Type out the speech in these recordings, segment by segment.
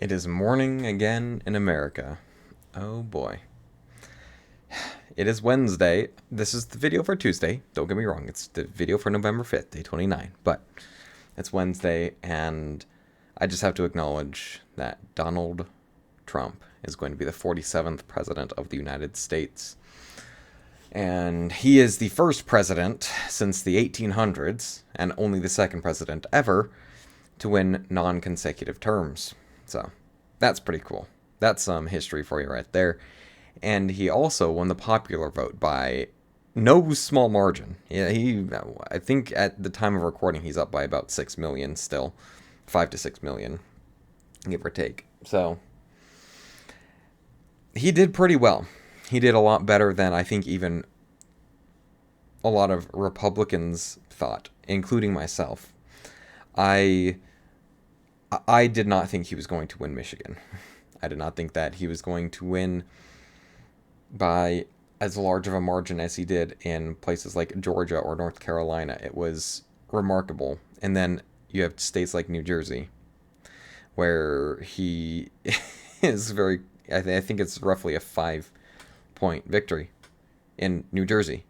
It is morning again in America. Oh boy. It is Wednesday. This is the video for Tuesday. Don't get me wrong. It's the video for November 5th, day 29. But it's Wednesday, and I just have to acknowledge that Donald Trump is going to be the 47th president of the United States. And he is the first president since the 1800s, and only the second president ever to win non consecutive terms. So that's pretty cool. That's some history for you right there. And he also won the popular vote by no small margin. I think at the time of recording, he's up by about 6 million still, 5 to 6 million, give or take. So he did pretty well. He did a lot better than I think even a lot of Republicans thought, including myself. I I did not think he was going to win Michigan. I did not think that he was going to win by as large of a margin as he did in places like Georgia or North Carolina. It was remarkable. And then you have states like New Jersey, where he is very, I think it's roughly a 5 point victory in New Jersey.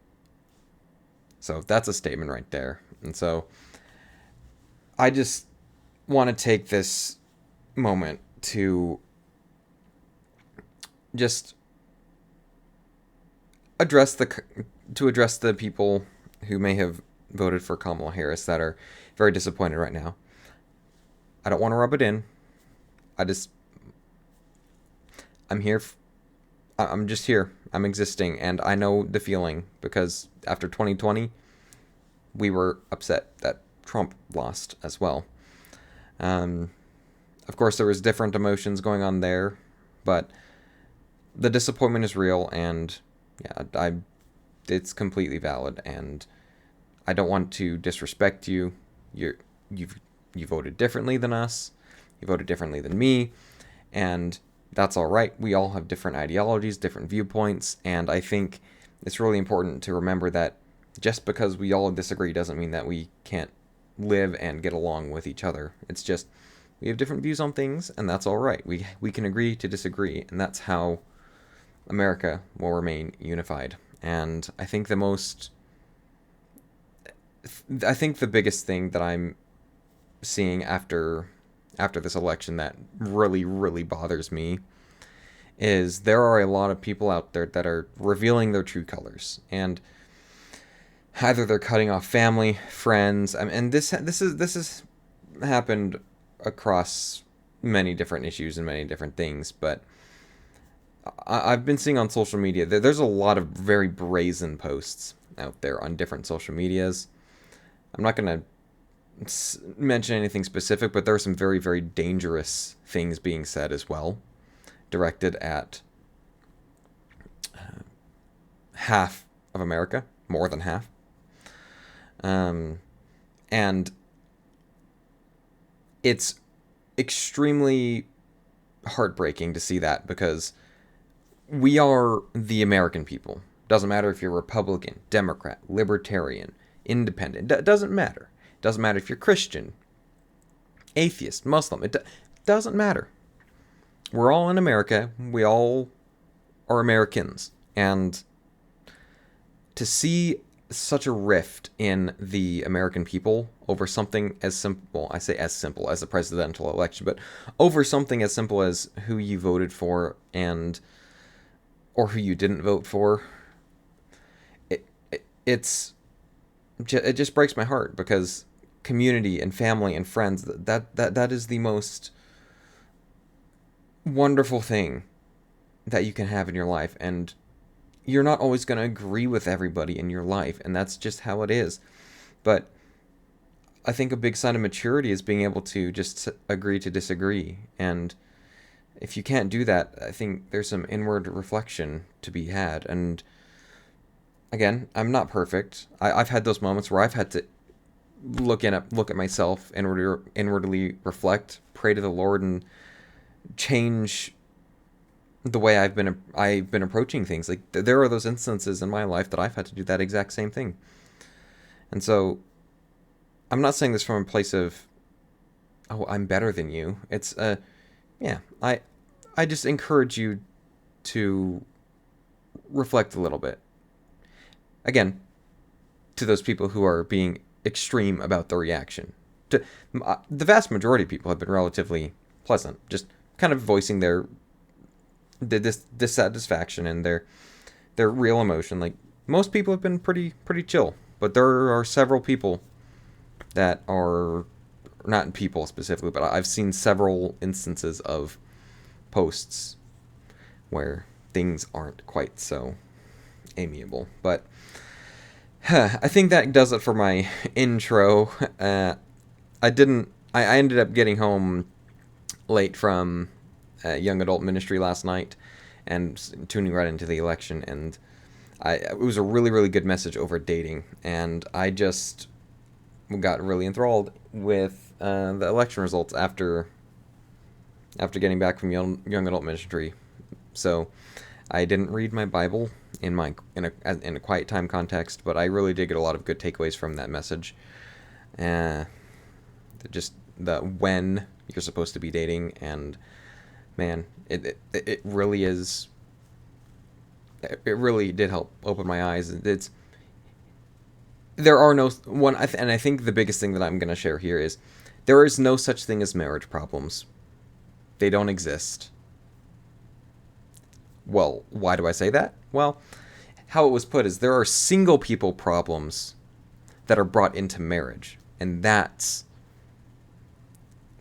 So that's a statement right there. And so I just want to take this moment just address the people who may have voted for Kamala Harris that are very disappointed right now. I don't want to rub it in. I just I'm here. I'm just here. I'm existing, and I know the feeling because after 2020, we were upset that Trump lost as well. Um, of course, there was different emotions going on there, but the disappointment is real, and yeah, it's completely valid, and I don't want to disrespect you. You voted differently than us. You voted differently than me, and that's all right. We all have different ideologies, different viewpoints, and I think it's really important to remember that just because we all disagree doesn't mean that we can't live and get along with each other. It's just we have different views on things, and that's all right. We can agree to disagree, and that's how America will remain unified. And I think the biggest thing that I'm seeing after this election that really, really bothers me is there are a lot of people out there that are revealing their true colors, and either they're cutting off family, friends, and this has happened across many different issues and many different things, but I've been seeing on social media there's a lot of very brazen posts out there on different social medias. I'm not going to mention anything specific, but there are some very, very dangerous things being said as well, directed at half of America, more than half. And it's extremely heartbreaking to see that because we are the American people. Doesn't matter if you're Republican, Democrat, Libertarian, Independent. Doesn't matter. Doesn't matter if you're Christian, atheist, Muslim. It doesn't matter. We're all in America. We all are Americans. And to see such a rift in the American people over something as simple, I say as simple as a presidential election, but over something as simple as who you voted for or who you didn't vote for, it just breaks my heart because community and family and friends, that is the most wonderful thing that you can have in your life, and you're not always going to agree with everybody in your life, and that's just how it is. But I think a big sign of maturity is being able to just agree to disagree, and if you can't do that, I think there's some inward reflection to be had. And again, I'm not perfect. I've had those moments where I've had to look at myself, inwardly reflect, pray to the Lord, and change the way I've been approaching things. Like there are those instances in my life that I've had to do that exact same thing. And so I'm not saying this from a place of, oh, I'm better than you. It's yeah, I just encourage you to reflect a little bit. Again, to those people who are being extreme about the reaction. The vast majority of people have been relatively pleasant, just kind of voicing their dissatisfaction and their real emotion. Like, most people have been pretty chill, but there are several people that are not people specifically, but I've seen several instances of posts where things aren't quite so amiable. But I think that does it for my intro. I ended up getting home late from young adult ministry last night and tuning right into the election, and it was a really good message over dating, and I just got really enthralled with the election results after getting back from young adult ministry. So I didn't read my Bible in a quiet time context, but I really did get a lot of good takeaways from that message. Just the when you're supposed to be dating, and man, it really is. It really did help open my eyes. There are no one, and I think the biggest thing that I'm going to share here is there is no such thing as marriage problems. They don't exist. Well, why do I say that? Well, how it was put is there are single people problems that are brought into marriage, and that's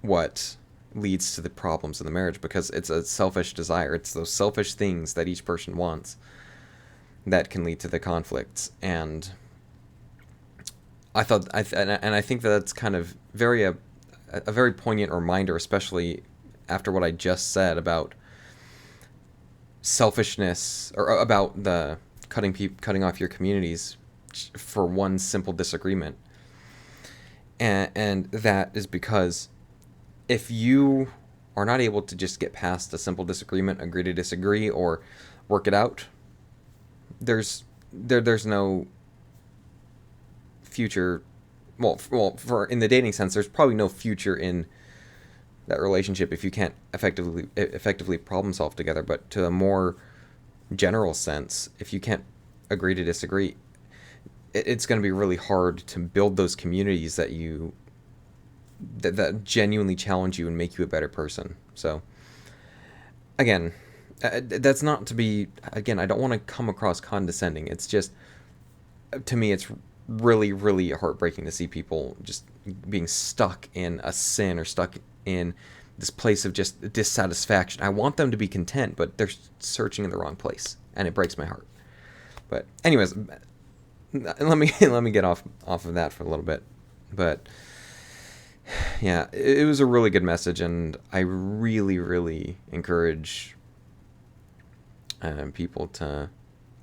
what leads to the problems in the marriage, because it's a selfish desire. It's those selfish things that each person wants that can lead to the conflicts. And I think that's kind of a very poignant reminder, especially after what I just said about selfishness, or about the cutting off your communities for one simple disagreement. And that is because if you are not able to just get past a simple disagreement, agree to disagree, or work it out, there's no future. Well, for in the dating sense, there's probably no future in that relationship if you can't effectively problem solve together. But to a more general sense, if you can't agree to disagree, it's going to be really hard to build those communities that genuinely challenge you and make you a better person. So again, that's not to be, again, I don't want to come across condescending. It's just, to me, it's really heartbreaking to see people just being stuck in a sin or stuck in this place of just dissatisfaction. I want them to be content, but they're searching in the wrong place, and it breaks my heart. But anyways, let me get off of that for a little bit. But yeah, it was a really good message, and I really encourage people to.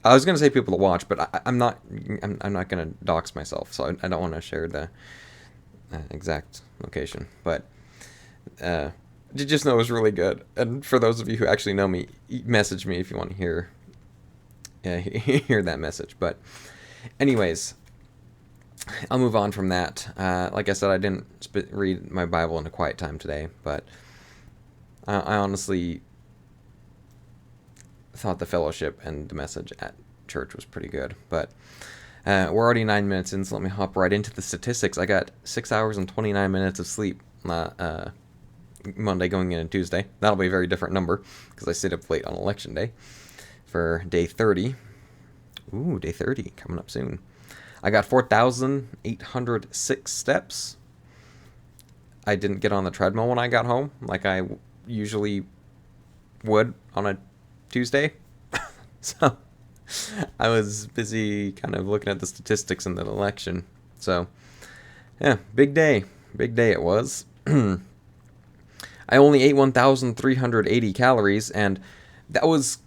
I was gonna say people to watch, but I'm not gonna dox myself, so I don't want to share the exact location. But just know it was really good. And for those of you who actually know me, message me if you want to hear that message. But anyways, I'll move on from that. Like I said, I didn't read my Bible in a quiet time today, but I honestly thought the fellowship and the message at church was pretty good. But we're already 9 minutes in, so let me hop right into the statistics. I got 6 hours and 29 minutes of sleep Monday going into Tuesday. That'll be a very different number because I stayed up late on election day for day 30. Ooh, day 30 coming up soon. I got 4,806 steps. I didn't get on the treadmill when I got home like I usually would on a Tuesday. So I was busy kind of looking at the statistics in the election. So yeah, big day it was. I only ate 1,380 calories, and that was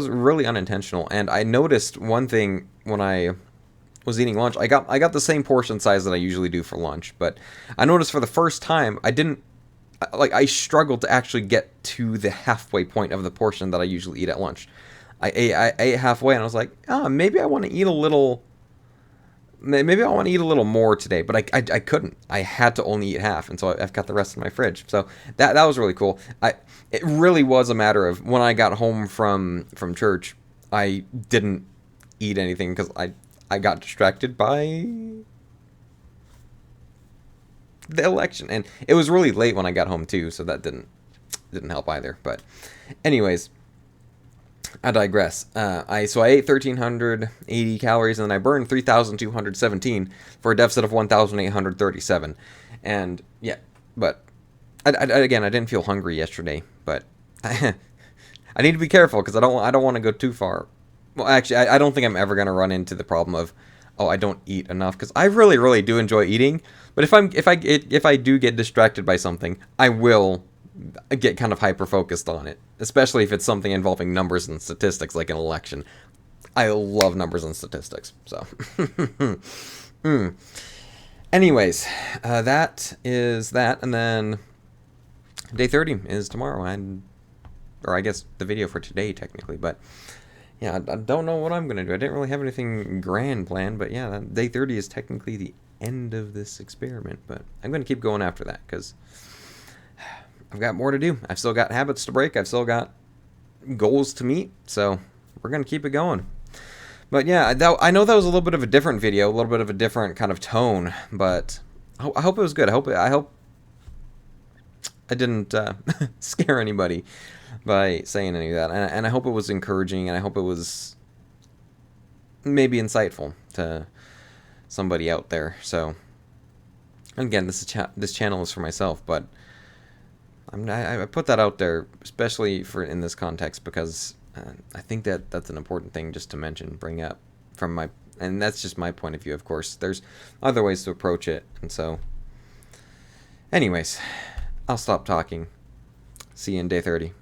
really unintentional. And I noticed one thing when I was eating lunch. I got the same portion size that I usually do for lunch, but I noticed for the first time I struggled to actually get to the halfway point of the portion that I usually eat at lunch. I ate halfway, and I was like, maybe I want to eat a little maybe I want to eat a little more today, but I couldn't. I had to only eat half, and so I've got the rest in my fridge. So that was really cool. It really was a matter of when I got home from church, I didn't eat anything because I got distracted by the election, and it was really late when I got home too, so that didn't help either. But anyways, I digress. I ate 1,380 calories, and then I burned 3,217 for a deficit of 1,837. And yeah, but again, I didn't feel hungry yesterday, but I need to be careful because I don't want to go too far. Well, actually, I don't think I'm ever gonna run into the problem of, oh, I don't eat enough, because I really do enjoy eating. But if I do get distracted by something, I will get kind of hyper focused on it, especially if it's something involving numbers and statistics like an election. I love numbers and statistics. So, anyways, that is that, and then day 30 is tomorrow, or I guess the video for today technically, but yeah, I don't know what I'm gonna do. I didn't really have anything grand planned, but yeah, day 30 is technically the end of this experiment, but I'm gonna keep going after that because I've got more to do. I've still got habits to break. I've still got goals to meet. So we're going to keep it going. But yeah, I know that was a little bit of a different video, a little bit of a different kind of tone, but I hope it was good. I hope I didn't scare anybody by saying any of that. And I hope it was encouraging, and I hope it was maybe insightful to somebody out there. So again, this channel is for myself, but I put that out there, especially for in this context, because I think that's an important thing just to mention, bring up and that's just my point of view. Of course, there's other ways to approach it, and so, anyways, I'll stop talking. See you in day 30.